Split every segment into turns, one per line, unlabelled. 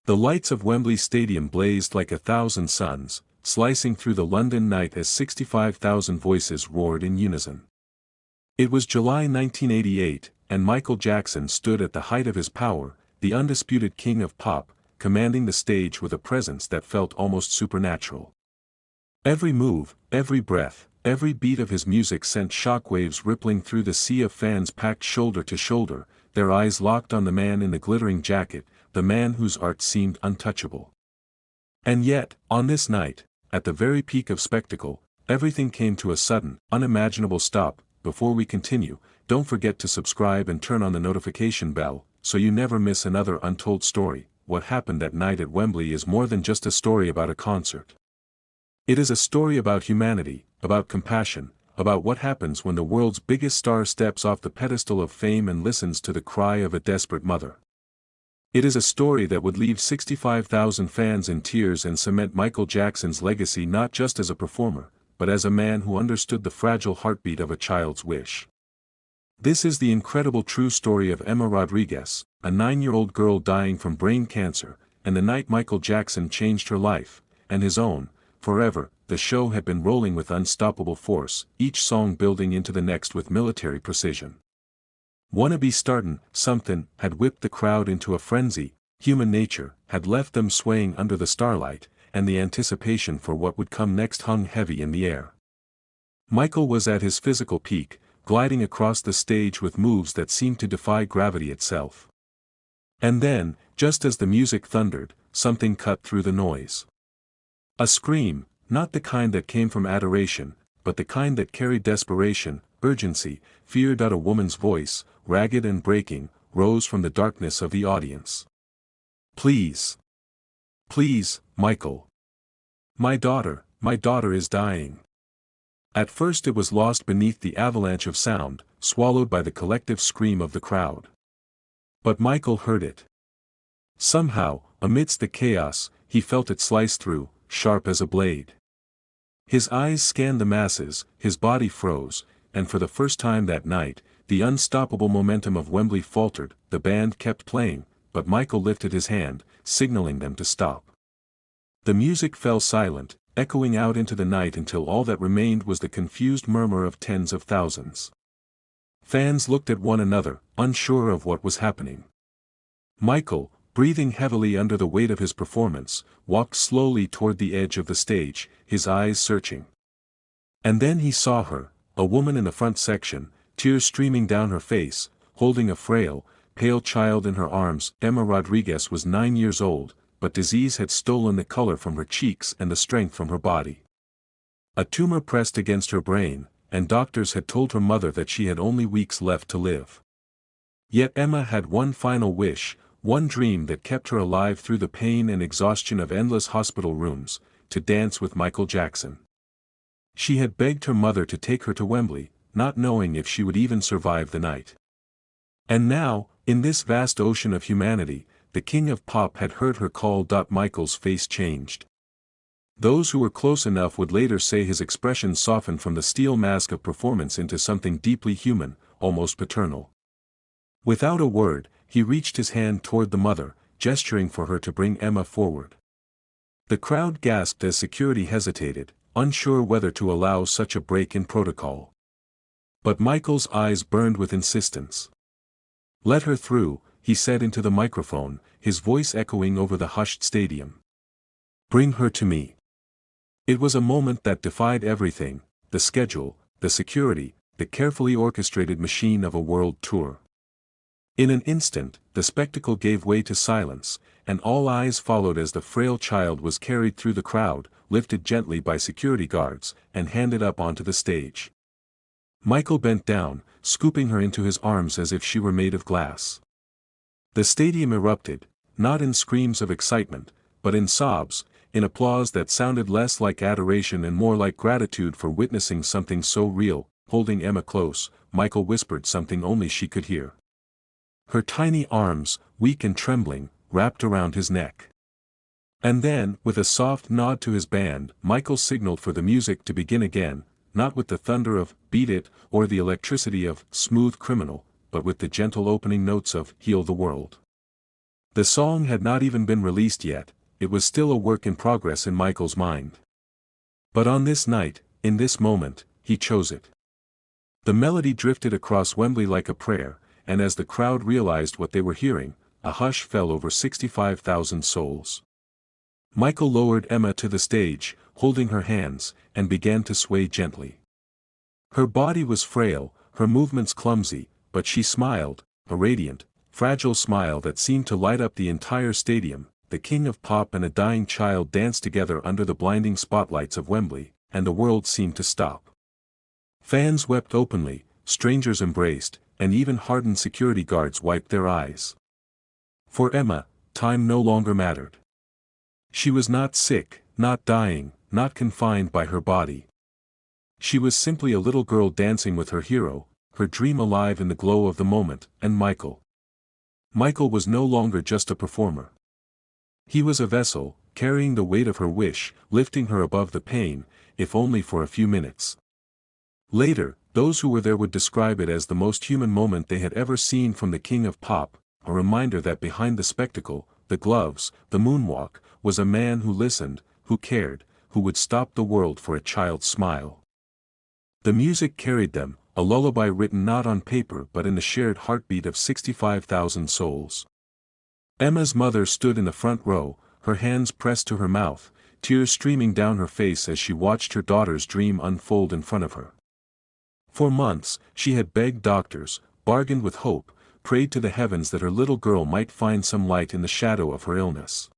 The lights of Wembley Stadium blazed like 1,000 suns, slicing through the London night as 65,000 voices roared in unison. It was July 1988, and Michael Jackson stood at the height of his power, the undisputed king of pop, commanding the stage with a presence that felt almost supernatural. Every move, every breath, every beat of his music sent shockwaves rippling through the sea of fans packed shoulder to shoulder, their eyes locked on the man in the glittering jacket, the man whose art seemed untouchable. And yet, on this night, at the very peak of spectacle, everything came to a sudden, unimaginable stop. Before we continue, don't forget to subscribe and turn on the notification bell, so you never miss another untold story. What happened that night at Wembley is more than just a story about a concert. It is a story about humanity, about compassion, about what happens when the world's biggest star steps off the pedestal of fame and listens to the cry of a desperate mother. It is a story that would leave 65,000 fans in tears and cement Michael Jackson's legacy not just as a performer, but as a man who understood the fragile heartbeat of a child's wish. This is the incredible true story of Emma Rodriguez, a 9-year-old girl dying from brain cancer, and the night Michael Jackson changed her life, and his own, forever. The show had been rolling with unstoppable force, each song building into the next with military precision. "Wanna Be Startin' Somethin' had whipped the crowd into a frenzy, Human Nature had left them swaying under the starlight, and the anticipation for what would come next hung heavy in the air. Michael was at his physical peak, gliding across the stage with moves that seemed to defy gravity itself. And then, just as the music thundered, something cut through the noise. A scream, not the kind that came from adoration, but the kind that carried desperation, urgency, feared out a woman's voice, ragged and breaking, rose from the darkness of the audience. "Please. Please, Michael. My daughter is dying." At first it was lost beneath the avalanche of sound, swallowed by the collective scream of the crowd. But Michael heard it. Somehow, amidst the chaos, he felt it slice through, sharp as a blade. His eyes scanned the masses, his body froze, and for the first time that night, the unstoppable momentum of Wembley faltered. The band kept playing, but Michael lifted his hand, signaling them to stop. The music fell silent, echoing out into the night until all that remained was the confused murmur of tens of thousands. Fans looked at one another, unsure of what was happening. Michael, breathing heavily under the weight of his performance, walked slowly toward the edge of the stage, his eyes searching. And then he saw her, a woman in the front section, tears streaming down her face, holding a frail, pale child in her arms. Emma Rodriguez was 9 years old, but disease had stolen the color from her cheeks and the strength from her body. A tumor pressed against her brain, and doctors had told her mother that she had only weeks left to live. Yet Emma had one final wish, one dream that kept her alive through the pain and exhaustion of endless hospital rooms: to dance with Michael Jackson. She had begged her mother to take her to Wembley, not knowing if she would even survive the night. And now, in this vast ocean of humanity, the king of pop had heard her call. Michael's face changed. Those who were close enough would later say his expression softened from the steel mask of performance into something deeply human, almost paternal. Without a word, he reached his hand toward the mother, gesturing for her to bring Emma forward. The crowd gasped as security hesitated, unsure whether to allow such a break in protocol. But Michael's eyes burned with insistence. "Let her through," he said into the microphone, his voice echoing over the hushed stadium. "Bring her to me." It was a moment that defied everything: the schedule, the security, the carefully orchestrated machine of a world tour. In an instant, the spectacle gave way to silence, and all eyes followed as the frail child was carried through the crowd, lifted gently by security guards, and handed up onto the stage. Michael bent down, scooping her into his arms as if she were made of glass. The stadium erupted, not in screams of excitement, but in sobs, in applause that sounded less like adoration and more like gratitude for witnessing something so real. Holding Emma close, Michael whispered something only she could hear. Her tiny arms, weak and trembling, wrapped around his neck. And then, with a soft nod to his band, Michael signaled for the music to begin again, not with the thunder of "Beat It" or the electricity of "Smooth Criminal," but with the gentle opening notes of "Heal the World." The song had not even been released yet, it was still a work in progress in Michael's mind. But on this night, in this moment, he chose it. The melody drifted across Wembley like a prayer, and as the crowd realized what they were hearing, a hush fell over 65,000 souls. Michael lowered Emma to the stage, holding her hands, and began to sway gently. Her body was frail, her movements clumsy, but she smiled, a radiant, fragile smile that seemed to light up the entire stadium. The king of pop and a dying child danced together under the blinding spotlights of Wembley, and the world seemed to stop. Fans wept openly, strangers embraced, and even hardened security guards wiped their eyes. For Emma, time no longer mattered. She was not sick, not dying, not confined by her body. She was simply a little girl dancing with her hero, her dream alive in the glow of the moment, and Michael. Michael was no longer just a performer. He was a vessel, carrying the weight of her wish, lifting her above the pain, if only for a few minutes. Later, those who were there would describe it as the most human moment they had ever seen from the king of pop, a reminder that behind the spectacle, the gloves, the moonwalk, was a man who listened, who cared, who would stop the world for a child's smile. The music carried them, a lullaby written not on paper but in the shared heartbeat of 65,000 souls. Emma's mother stood in the front row, her hands pressed to her mouth, tears streaming down her face as she watched her daughter's dream unfold in front of her. For months, she had begged doctors, bargained with hope, prayed to the heavens that her little girl might find some light in the shadow of her illness.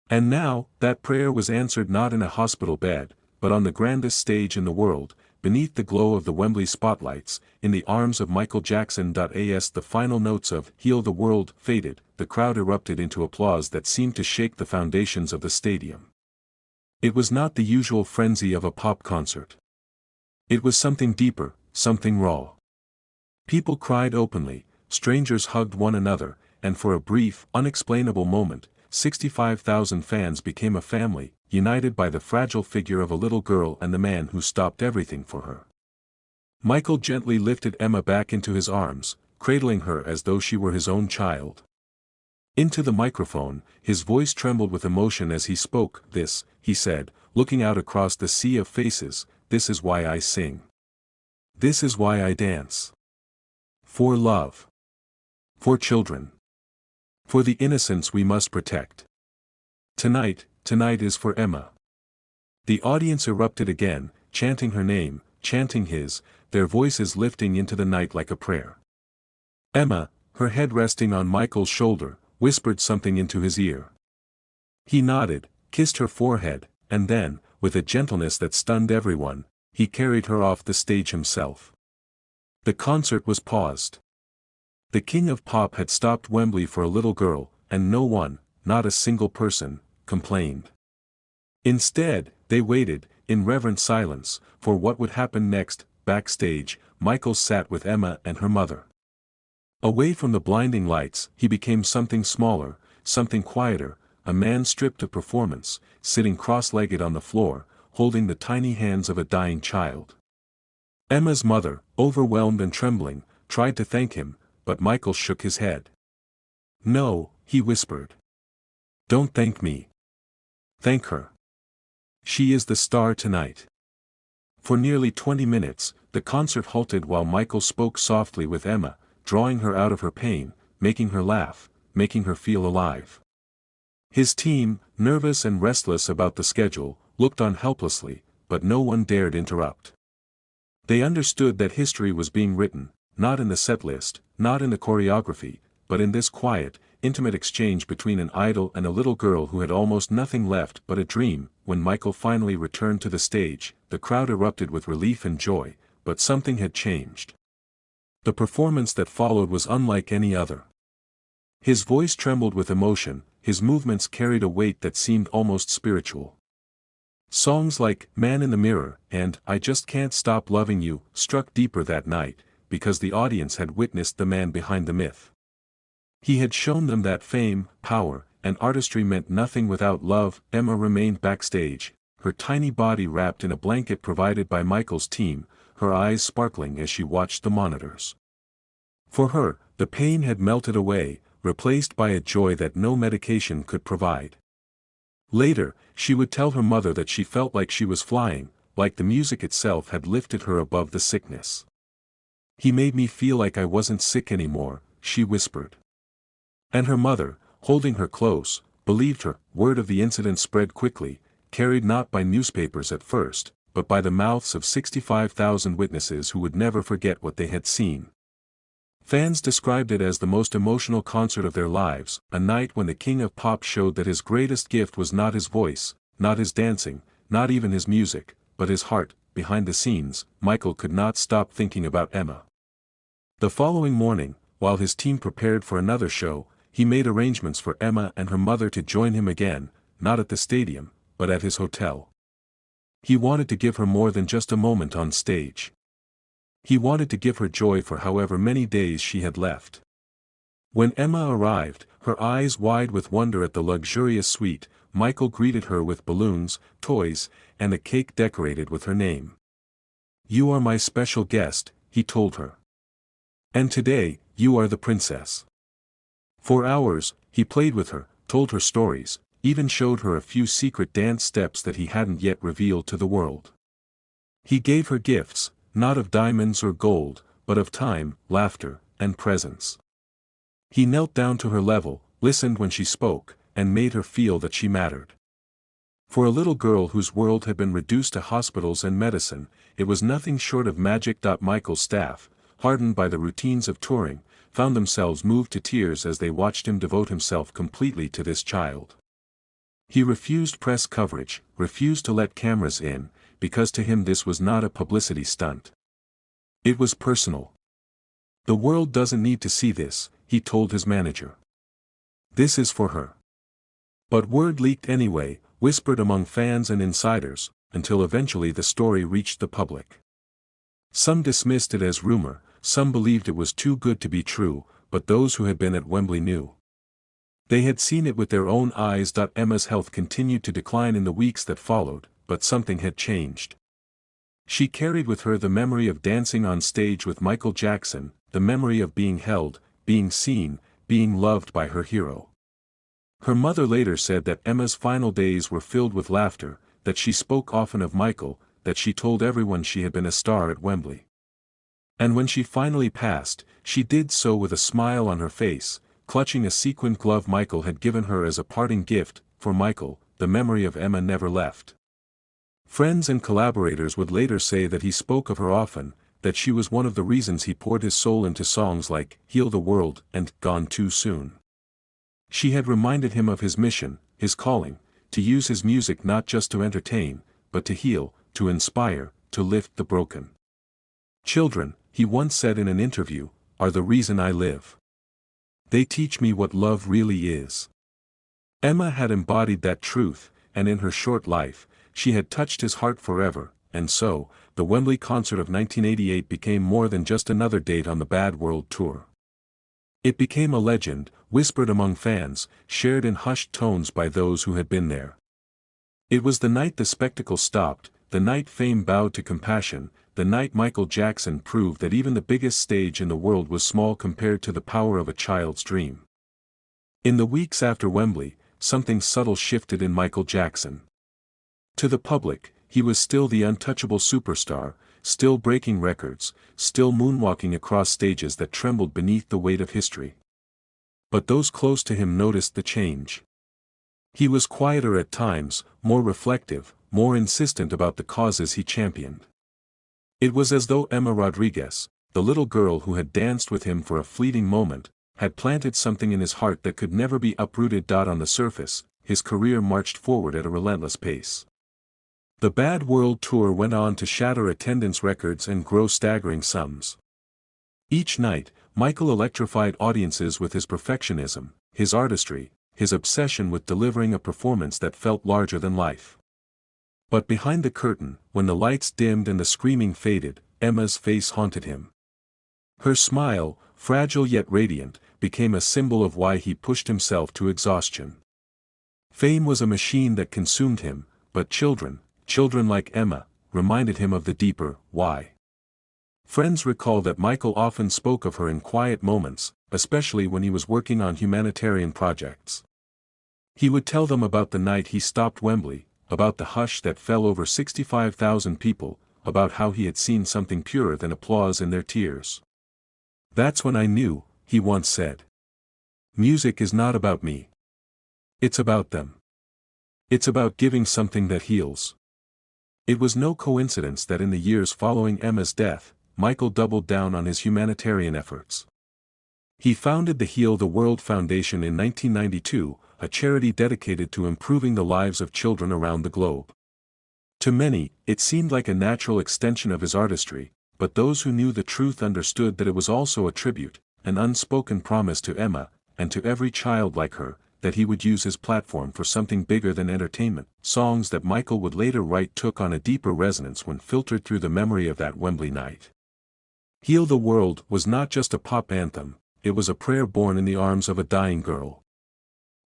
And now, that prayer was answered not in a hospital bed, but on the grandest stage in the world, beneath the glow of the Wembley spotlights, in the arms of Michael Jackson. As the final notes of "Heal the World" faded, the crowd erupted into applause that seemed to shake the foundations of the stadium. It was not the usual frenzy of a pop concert. It was something deeper, something raw. People cried openly, strangers hugged one another, and for a brief, unexplainable moment, 65,000 fans became a family, united by the fragile figure of a little girl and the man who stopped everything for her. Michael gently lifted Emma back into his arms, cradling her as though she were his own child. Into the microphone, his voice trembled with emotion as he spoke. "This," he said, looking out across the sea of faces, "this is why I sing. This is why I dance. For love. For children. For the innocence we must protect. Tonight is for Emma." The audience erupted again, chanting her name, chanting his, their voices lifting into the night like a prayer. Emma, her head resting on Michael's shoulder, whispered something into his ear. He nodded, kissed her forehead, and then, with a gentleness that stunned everyone, he carried her off the stage himself. The concert was paused. The king of pop had stopped Wembley for a little girl, and no one, not a single person, complained. Instead, they waited, in reverent silence, for what would happen next. Backstage, Michael sat with Emma and her mother. Away from the blinding lights, he became something smaller, something quieter, a man stripped of performance, sitting cross-legged on the floor, holding the tiny hands of a dying child. Emma's mother, overwhelmed and trembling, tried to thank him, but Michael shook his head. "No," he whispered. "Don't thank me. Thank her. She is the star tonight." For nearly 20 minutes, the concert halted while Michael spoke softly with Emma, drawing her out of her pain, making her laugh, making her feel alive. His team, nervous and restless about the schedule, looked on helplessly, but no one dared interrupt. They understood that history was being written, not in the set list, not in the choreography, but in this quiet, intimate exchange between an idol and a little girl who had almost nothing left but a dream. When Michael finally returned to the stage, the crowd erupted with relief and joy, but something had changed. The performance that followed was unlike any other. His voice trembled with emotion, his movements carried a weight that seemed almost spiritual. Songs like "Man in the Mirror" and "I Just Can't Stop Loving You" struck deeper that night, because the audience had witnessed the man behind the myth. He had shown them that fame, power, and artistry meant nothing without love. Emma remained backstage, her tiny body wrapped in a blanket provided by Michael's team, her eyes sparkling as she watched the monitors. For her, the pain had melted away, replaced by a joy that no medication could provide. Later, she would tell her mother that she felt like she was flying, like the music itself had lifted her above the sickness. "He made me feel like I wasn't sick anymore," she whispered. And her mother, holding her close, believed her. Word of the incident spread quickly, carried not by newspapers at first, but by the mouths of 65,000 witnesses who would never forget what they had seen. Fans described it as the most emotional concert of their lives, a night when the king of pop showed that his greatest gift was not his voice, not his dancing, not even his music, but his heart. Behind the scenes, Michael could not stop thinking about Emma. The following morning, while his team prepared for another show, he made arrangements for Emma and her mother to join him again, not at the stadium, but at his hotel. He wanted to give her more than just a moment on stage. He wanted to give her joy for however many days she had left. When Emma arrived, her eyes wide with wonder at the luxurious suite, Michael greeted her with balloons, toys, and a cake decorated with her name. "You are my special guest," he told her. "And today, you are the princess." For hours, he played with her, told her stories, even showed her a few secret dance steps that he hadn't yet revealed to the world. He gave her gifts, not of diamonds or gold, but of time, laughter, and presence. He knelt down to her level, listened when she spoke, and made her feel that she mattered. For a little girl whose world had been reduced to hospitals and medicine, it was nothing short of magic. Michael's staff, hardened by the routines of touring, found themselves moved to tears as they watched him devote himself completely to this child. He refused press coverage, refused to let cameras in, because to him this was not a publicity stunt. It was personal. "The world doesn't need to see this," he told his manager. "This is for her." But word leaked anyway, whispered among fans and insiders, until eventually the story reached the public. Some dismissed it as rumor, some believed it was too good to be true, but those who had been at Wembley knew. They had seen it with their own eyes. Emma's health continued to decline in the weeks that followed, but something had changed. She carried with her the memory of dancing on stage with Michael Jackson, the memory of being held, being seen, being loved by her hero. Her mother later said that Emma's final days were filled with laughter, that she spoke often of Michael, that she told everyone she had been a star at Wembley. And when she finally passed, she did so with a smile on her face, clutching a sequined glove Michael had given her as a parting gift. For Michael, the memory of Emma never left. Friends and collaborators would later say that he spoke of her often, that she was one of the reasons he poured his soul into songs like "Heal the World" and "Gone Too Soon." She had reminded him of his mission, his calling, to use his music not just to entertain, but to heal, to inspire, to lift the broken. "Children," he once said in an interview, "are the reason I live. They teach me what love really is." Emma had embodied that truth, and in her short life, she had touched his heart forever, and so, the Wembley concert of 1988 became more than just another date on the Bad World Tour. It became a legend, whispered among fans, shared in hushed tones by those who had been there. It was the night the spectacle stopped, the night fame bowed to compassion, the night Michael Jackson proved that even the biggest stage in the world was small compared to the power of a child's dream. In the weeks after Wembley, something subtle shifted in Michael Jackson. To the public, he was still the untouchable superstar, still breaking records, still moonwalking across stages that trembled beneath the weight of history. But those close to him noticed the change. He was quieter at times, more reflective, more insistent about the causes he championed. It was as though Emma Rodriguez, the little girl who had danced with him for a fleeting moment, had planted something in his heart that could never be uprooted. On the surface, his career marched forward at a relentless pace. The Bad World Tour went on to shatter attendance records and grow staggering sums. Each night, Michael electrified audiences with his perfectionism, his artistry, his obsession with delivering a performance that felt larger than life. But behind the curtain, when the lights dimmed and the screaming faded, Emma's face haunted him. Her smile, fragile yet radiant, became a symbol of why he pushed himself to exhaustion. Fame was a machine that consumed him, but children like Emma, reminded him of the deeper why. Friends recall that Michael often spoke of her in quiet moments, especially when he was working on humanitarian projects. He would tell them about the night he stopped Wembley, about the hush that fell over 65,000 people, about how he had seen something purer than applause in their tears. "That's when I knew," he once said. "Music is not about me. It's about them. It's about giving something that heals." It was no coincidence that in the years following Emma's death, Michael doubled down on his humanitarian efforts. He founded the Heal the World Foundation in 1992, a charity dedicated to improving the lives of children around the globe. To many, it seemed like a natural extension of his artistry, but those who knew the truth understood that it was also a tribute, an unspoken promise to Emma, and to every child like her, that he would use his platform for something bigger than entertainment. Songs that Michael would later write took on a deeper resonance when filtered through the memory of that Wembley night. Heal the World was not just a pop anthem, it was a prayer born in the arms of a dying girl.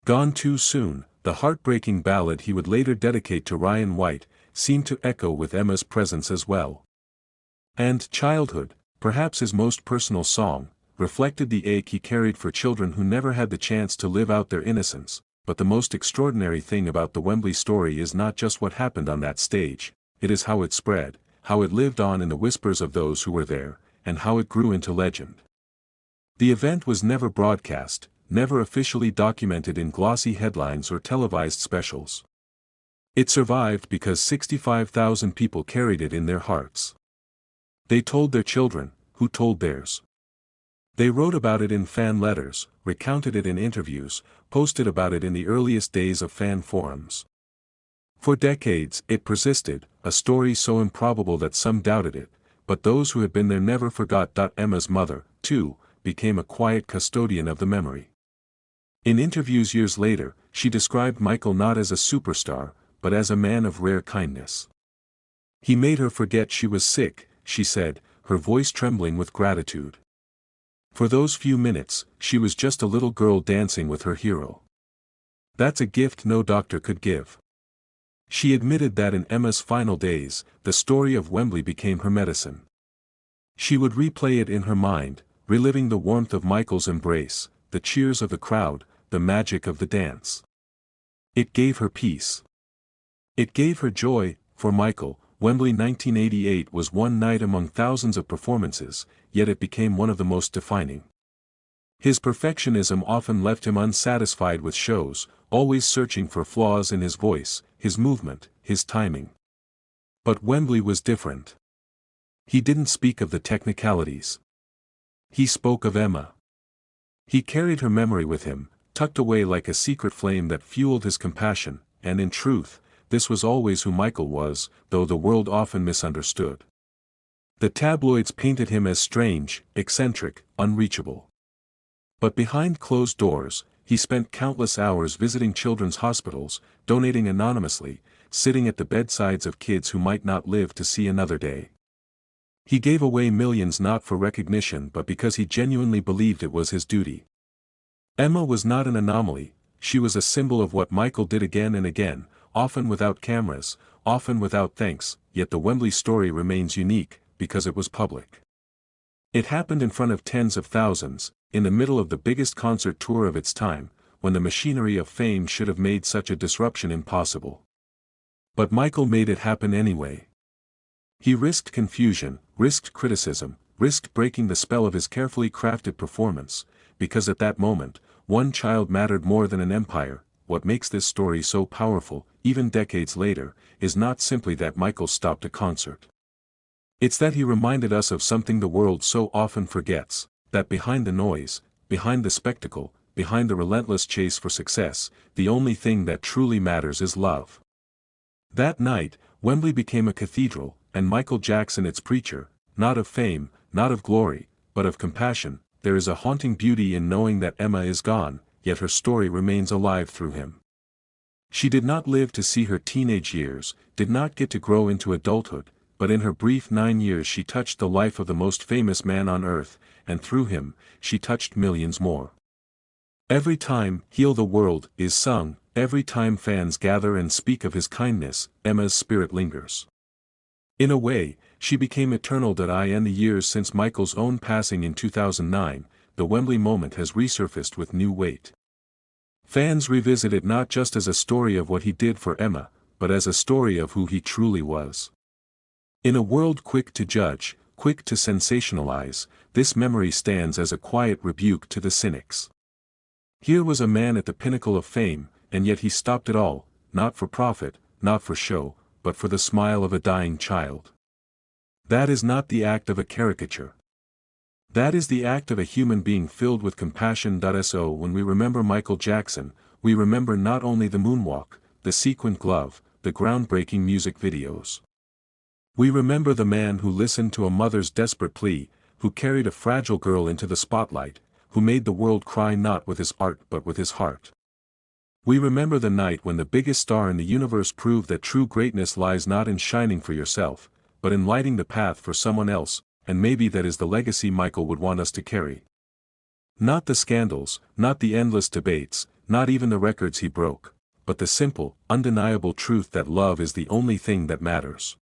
Gone Too Soon, the heartbreaking ballad he would later dedicate to Ryan White, seemed to echo with Emma's presence as well. And Childhood, perhaps his most personal song, reflected the ache he carried for children who never had the chance to live out their innocence. But the most extraordinary thing about the Wembley story is not just what happened on that stage, it is how it spread, how it lived on in the whispers of those who were there, and how it grew into legend. The event was never broadcast, never officially documented in glossy headlines or televised specials. It survived because 65,000 people carried it in their hearts. They told their children, who told theirs. They wrote about it in fan letters, recounted it in interviews, posted about it in the earliest days of fan forums. For decades, it persisted, a story so improbable that some doubted it, but those who had been there never forgot. Emma's mother, too, became a quiet custodian of the memory. In interviews years later, she described Michael not as a superstar, but as a man of rare kindness. "He made her forget she was sick," she said, her voice trembling with gratitude. For those few minutes, she was just a little girl dancing with her hero. "That's a gift no doctor could give." She admitted that in Emma's final days, the story of Wembley became her medicine. She would replay it in her mind, reliving the warmth of Michael's embrace, the cheers of the crowd, the magic of the dance. It gave her peace. It gave her joy. For Michael, Wembley 1988 was one night among thousands of performances, yet it became one of the most defining. His perfectionism often left him unsatisfied with shows, always searching for flaws in his voice, his movement, his timing. But Wembley was different. He didn't speak of the technicalities. He spoke of Emma. He carried her memory with him, tucked away like a secret flame that fueled his compassion, and in truth, this was always who Michael was, though the world often misunderstood. The tabloids painted him as strange, eccentric, unreachable. But behind closed doors, he spent countless hours visiting children's hospitals, donating anonymously, sitting at the bedsides of kids who might not live to see another day. He gave away millions not for recognition but because he genuinely believed it was his duty. Emma was not an anomaly, she was a symbol of what Michael did again and again, often without cameras, often without thanks, yet the Wembley story remains unique, because it was public. It happened in front of tens of thousands, in the middle of the biggest concert tour of its time, when the machinery of fame should have made such a disruption impossible. But Michael made it happen anyway. He risked confusion, risked criticism, risked breaking the spell of his carefully crafted performance, because at that moment, one child mattered more than an empire. What makes this story so powerful, even decades later, is not simply that Michael stopped a concert. It's that he reminded us of something the world so often forgets, that behind the noise, behind the spectacle, behind the relentless chase for success, the only thing that truly matters is love. That night, Wembley became a cathedral, and Michael Jackson its preacher, not of fame, not of glory, but of compassion. There is a haunting beauty in knowing that Emma is gone, yet her story remains alive through him. She did not live to see her teenage years, did not get to grow into adulthood, but in her brief 9 years she touched the life of the most famous man on earth, and through him, she touched millions more. Every time "Heal the World" is sung, every time fans gather and speak of his kindness, Emma's spirit lingers. In a way, she became eternal. In the years since Michael's own passing in 2009, the Wembley moment has resurfaced with new weight. Fans revisit it not just as a story of what he did for Emma, but as a story of who he truly was. In a world quick to judge, quick to sensationalize, this memory stands as a quiet rebuke to the cynics. Here was a man at the pinnacle of fame, and yet he stopped it all, not for profit, not for show, but for the smile of a dying child. That is not the act of a caricature. That is the act of a human being filled with compassion. So when we remember Michael Jackson, we remember not only the moonwalk, the sequined glove, the groundbreaking music videos. We remember the man who listened to a mother's desperate plea, who carried a fragile girl into the spotlight, who made the world cry not with his art but with his heart. We remember the night when the biggest star in the universe proved that true greatness lies not in shining for yourself, but in lighting the path for someone else, and maybe that is the legacy Michael would want us to carry. Not the scandals, not the endless debates, not even the records he broke, but the simple, undeniable truth that love is the only thing that matters.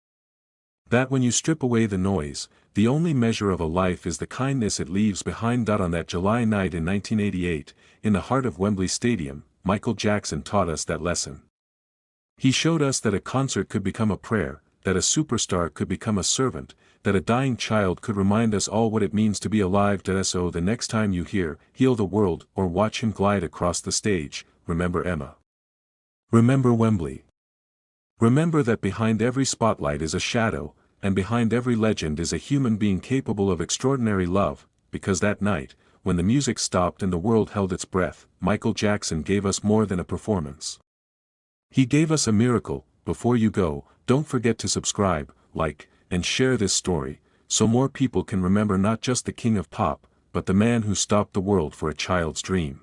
That when you strip away the noise, the only measure of a life is the kindness it leaves behind. On that July night in 1988, in the heart of Wembley Stadium, Michael Jackson taught us that lesson. He showed us that a concert could become a prayer, that a superstar could become a servant, that a dying child could remind us all what it means to be alive. So the next time you hear, "Heal the World," or watch him glide across the stage, remember Emma. Remember Wembley. Remember that behind every spotlight is a shadow, and behind every legend is a human being capable of extraordinary love, because that night, when the music stopped and the world held its breath, Michael Jackson gave us more than a performance. He gave us a miracle. Before you go, don't forget to subscribe, like, and share this story, so more people can remember not just the king of pop, but the man who stopped the world for a child's dream.